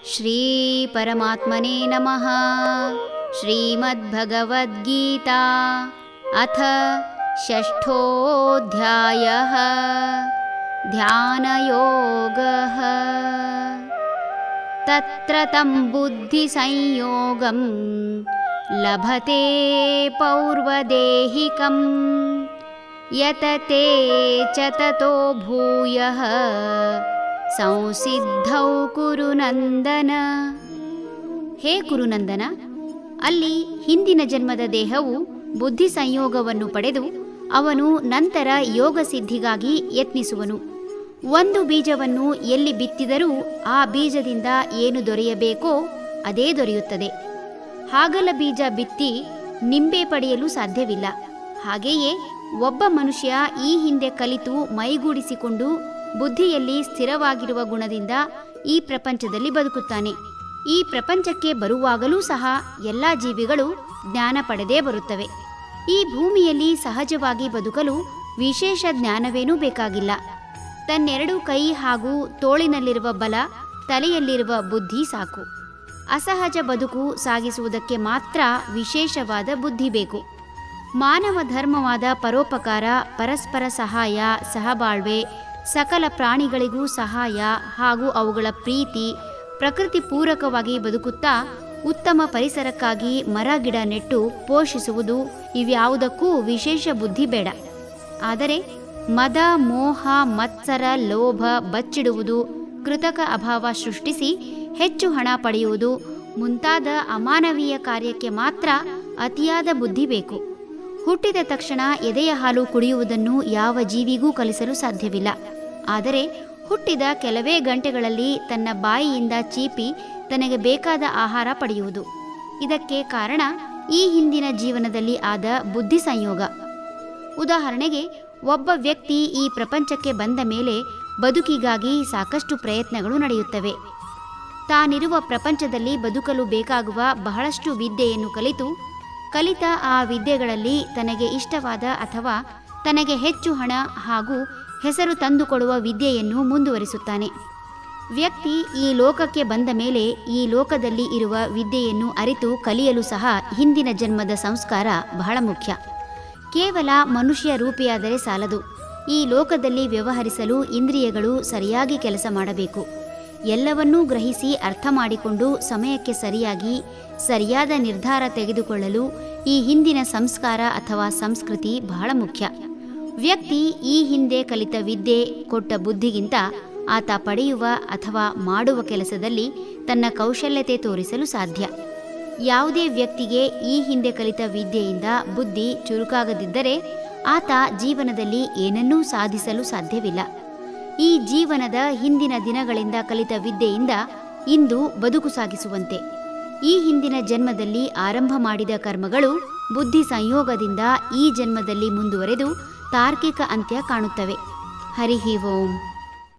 ಶ್ರೀ ಪರಮಾತ್ಮನೇ ನಮಃ. ಶ್ರೀಮದ್ಭಗವದ್ಗೀತಾ ಅಥ ಷಷ್ಠೋಧ್ಯಾಯಃ ಧ್ಯಾನಯೋಗಃ. ತತ್ರ ತಂ ಬುದ್ಧಿಸಂಯೋಗಂ ಲಭತೆ ಪೌರ್ವದೇಹಿಕಂ ಯತತೆ ಚ ತತೋ ಭೂಯಃ ಸಂಸಿದ್ಧೌ ಕುರುನಂದನ. ಹೇ ಕುರುನಂದನ, ಅಲ್ಲಿ ಹಿಂದಿನ ಜನ್ಮದ ದೇಹವು ಬುದ್ಧಿ ಸಂಯೋಗವನ್ನು ಪಡೆದು ಅವನು ನಂತರ ಯೋಗ ಸಿದ್ಧಿಗಾಗಿ ಯತ್ನಿಸುವನು. ಒಂದು ಬೀಜವನ್ನು ಎಲ್ಲಿ ಬಿತ್ತಿದರೂ ಆ ಬೀಜದಿಂದ ಏನು ದೊರೆಯಬೇಕೋ ಅದೇ ದೊರೆಯುತ್ತದೆ. ಹಾಗಲ ಬೀಜ ಬಿತ್ತಿ ನಿಂಬೆ ಪಡೆಯಲು ಸಾಧ್ಯವಿಲ್ಲ. ಹಾಗೆಯೇ ಒಬ್ಬ ಮನುಷ್ಯ ಈ ಹಿಂದೆ ಕಲಿತು ಮೈಗೂಡಿಸಿಕೊಂಡು ಬುದ್ಧಿಯಲ್ಲಿ ಸ್ಥಿರವಾಗಿರುವ ಗುಣದಿಂದ ಈ ಪ್ರಪಂಚದಲ್ಲಿ ಬದುಕುತ್ತಾನೆ. ಈ ಪ್ರಪಂಚಕ್ಕೆ ಬರುವಾಗಲೂ ಸಹ ಎಲ್ಲ ಜೀವಿಗಳು ಜ್ಞಾನ ಪಡೆದೇ ಬರುತ್ತವೆ. ಈ ಭೂಮಿಯಲ್ಲಿ ಸಹಜವಾಗಿ ಬದುಕಲು ವಿಶೇಷ ಜ್ಞಾನವೇನೂ ಬೇಕಾಗಿಲ್ಲ. ತನ್ನೆರಡು ಕೈ ಹಾಗೂ ತೋಳಿನಲ್ಲಿರುವ ಬಲ, ತಲೆಯಲ್ಲಿರುವ ಬುದ್ಧಿ ಸಾಕು. ಅಸಹಜ ಬದುಕು ಸಾಗಿಸುವುದಕ್ಕೆ ಮಾತ್ರ ವಿಶೇಷವಾದ ಬುದ್ಧಿ ಬೇಕು. ಮಾನವ ಧರ್ಮವಾದ ಪರೋಪಕಾರ, ಪರಸ್ಪರ ಸಹಾಯ, ಸಹಬಾಳ್ವೆ, ಸಕಲ ಪ್ರಾಣಿಗಳಿಗೂ ಸಹಾಯ ಹಾಗೂ ಅವುಗಳ ಪ್ರೀತಿ, ಪ್ರಕೃತಿ ಪೂರಕವಾಗಿ ಬದುಕುತ್ತಾ ಉತ್ತಮ ಪರಿಸರಕ್ಕಾಗಿ ಮರ ಗಿಡ ನೆಟ್ಟು ಪೋಷಿಸುವುದು, ಇವ್ಯಾವುದಕ್ಕೂ ವಿಶೇಷ ಬುದ್ಧಿ ಬೇಡ. ಆದರೆ ಮದ, ಮೋಹ, ಮತ್ಸರ, ಲೋಭ, ಬಚ್ಚಿಡುವುದು, ಕೃತಕ ಅಭಾವ ಸೃಷ್ಟಿಸಿ ಹೆಚ್ಚು ಹಣ ಪಡೆಯುವುದು ಮುಂತಾದ ಅಮಾನವೀಯ ಕಾರ್ಯಕ್ಕೆ ಮಾತ್ರ ಅತಿಯಾದ ಬುದ್ಧಿ ಬೇಕು. ಹುಟ್ಟಿದ ತಕ್ಷಣ ಎದೆಯ ಹಾಲು ಕುಡಿಯುವುದನ್ನು ಯಾವ ಜೀವಿಗೂ ಕಲಿಸಲು ಸಾಧ್ಯವಿಲ್ಲ. ಆದರೆ ಹುಟ್ಟಿದ ಕೆಲವೇ ಗಂಟೆಗಳಲ್ಲಿ ತನ್ನ ಬಾಯಿಯಿಂದ ಚೀಪಿ ತನಗೆ ಬೇಕಾದ ಆಹಾರ ಪಡೆಯುವುದು. ಇದಕ್ಕೆ ಕಾರಣ ಈ ಹಿಂದಿನ ಜೀವನದಲ್ಲಿ ಆದ ಬುದ್ಧಿ ಸಂಯೋಗ. ಉದಾಹರಣೆಗೆ, ಒಬ್ಬ ವ್ಯಕ್ತಿ ಈ ಪ್ರಪಂಚಕ್ಕೆ ಬಂದ ಮೇಲೆ ಬದುಕಿಗಾಗಿ ಸಾಕಷ್ಟು ಪ್ರಯತ್ನಗಳು ನಡೆಯುತ್ತವೆ. ತಾನಿರುವ ಪ್ರಪಂಚದಲ್ಲಿ ಬದುಕಲು ಬೇಕಾಗುವ ಬಹಳಷ್ಟು ವಿದ್ಯೆಯನ್ನು ಕಲಿತ ಆ ವಿದ್ಯೆಗಳಲ್ಲಿ ತನಗೆ ಇಷ್ಟವಾದ ಅಥವಾ ತನಗೆ ಹೆಚ್ಚು ಹಣ ಹಾಗೂ ಹೆಸರು ತಂದುಕೊಡುವ ವಿದ್ಯೆಯನ್ನು ಮುಂದುವರಿಸುತ್ತಾನೆ. ವ್ಯಕ್ತಿ ಈ ಲೋಕಕ್ಕೆ ಬಂದ ಮೇಲೆ ಈ ಲೋಕದಲ್ಲಿ ಇರುವ ವಿದ್ಯೆಯನ್ನು ಅರಿತು ಕಲಿಯಲು ಸಹ ಹಿಂದಿನ ಜನ್ಮದ ಸಂಸ್ಕಾರ ಬಹಳ ಮುಖ್ಯ. ಕೇವಲ ಮನುಷ್ಯ ರೂಪಿಯಾದರೆ ಸಾಲದು. ಈ ಲೋಕದಲ್ಲಿ ವ್ಯವಹರಿಸಲು ಇಂದ್ರಿಯಗಳು ಸರಿಯಾಗಿ ಕೆಲಸ ಮಾಡಬೇಕು. ಎಲ್ಲವನ್ನೂ ಗ್ರಹಿಸಿ ಅರ್ಥ ಮಾಡಿಕೊಂಡು ಸಮಯಕ್ಕೆ ಸರಿಯಾದ ನಿರ್ಧಾರ ತೆಗೆದುಕೊಳ್ಳಲು ಈ ಹಿಂದಿನ ಸಂಸ್ಕಾರ ಅಥವಾ ಸಂಸ್ಕೃತಿ ಬಹಳ ಮುಖ್ಯ. ವ್ಯಕ್ತಿ ಈ ಹಿಂದೆ ಕಲಿತ ವಿದ್ಯೆ ಕೊಟ್ಟ ಬುದ್ಧಿಗಿಂತ ಆತ ಪಡೆಯುವ ಅಥವಾ ಮಾಡುವ ಕೆಲಸದಲ್ಲಿ ತನ್ನ ಕೌಶಲ್ಯತೆ ತೋರಿಸಲು ಸಾಧ್ಯ. ಯಾವುದೇ ವ್ಯಕ್ತಿಗೆ ಈ ಹಿಂದೆ ಕಲಿತ ವಿದ್ಯೆಯಿಂದ ಬುದ್ಧಿ ಚುರುಕಾಗದಿದ್ದರೆ ಆತ ಜೀವನದಲ್ಲಿ ಏನನ್ನೂ ಸಾಧಿಸಲು ಸಾಧ್ಯವಿಲ್ಲ. ಈ ಜೀವನದ ಹಿಂದಿನ ದಿನಗಳಿಂದ ಕಲಿತ ವಿದ್ಯೆಯಿಂದ ಇಂದು ಬದುಕು ಸಾಗಿಸುವಂತೆ ಈ ಹಿಂದಿನ ಜನ್ಮದಲ್ಲಿ ಆರಂಭ ಮಾಡಿದ ಕರ್ಮಗಳು ಬುದ್ಧಿ ಸಂಯೋಗದಿಂದ ಈ ಜನ್ಮದಲ್ಲಿ ಮುಂದುವರೆದು ತಾರ್ಕಿಕ ಅಂತ್ಯ ಕಾಣುತ್ತವೆ. ಹರಿ ಓಂ.